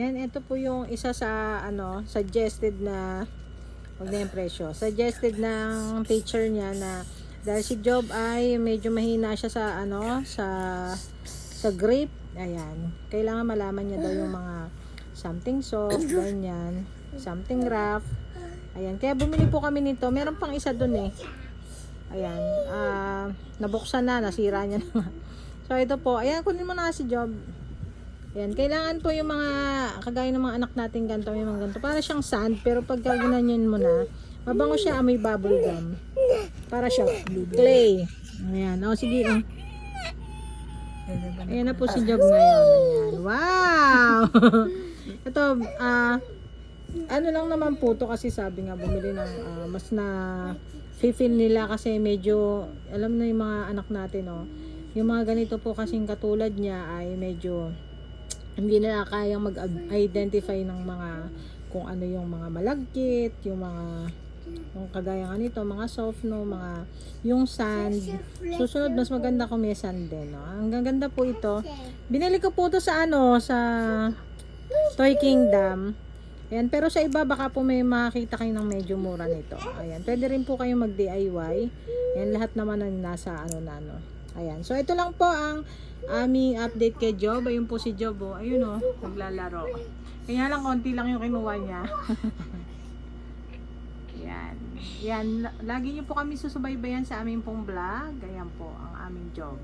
Yan, ito po yung isa sa ano, suggested na, wag na yung presyo, suggested ng teacher niya na dahil si Job ay medyo mahina siya sa ano, sa grape. Ayan, kailangan malaman niya daw yung mga something soft, ganyan, something rough. Ayan, kaya bumili po kami nito. Meron pang isa dun eh. Ayan, nabuksan na, nasira niya na. So ito po, ayan, kunin mo na si Job. Ayan, kailangan po yung mga kagaya ng mga anak natin ganito, may mga ganito. Para siyang sand, pero pag ginanyan mo na, mabango siya, amoy bubble gum. Para siya clay. Ayan, o sige. Ayan na po si Job ngayon. Ayan, wow! Ito, ano lang naman po to kasi sabi nga bumili ng mas na feel nila kasi medyo, alam na yung mga anak natin, oh. Yung mga ganito po kasing katulad niya ay medyo hindi na kayang mag-identify ng mga kung ano yung mga malagkit, yung mga yung kagaya nga nito, mga soft, no, mga yung sand. Susunod, mas maganda kung may sand din, no. Ang gaganda po ito. Binili ko po ito sa ano, sa Toy Kingdom. Ayan, pero sa iba baka po may makakita kayo ng medyo mura nito. Ayan, pwede rin po kayong mag-DIY. Ayan, lahat naman ang nasa ano na ano. Ayan, so ito lang po ang aming update kay Job. Ayun po si Job, oh. Ayun, oh, naglalaro. Kaya lang, konti lang yung kinuha niya. Ayan. Ayan, lagi niyo po kami susubaybayan sa aming pong vlog. Ayan po, ang aming Job.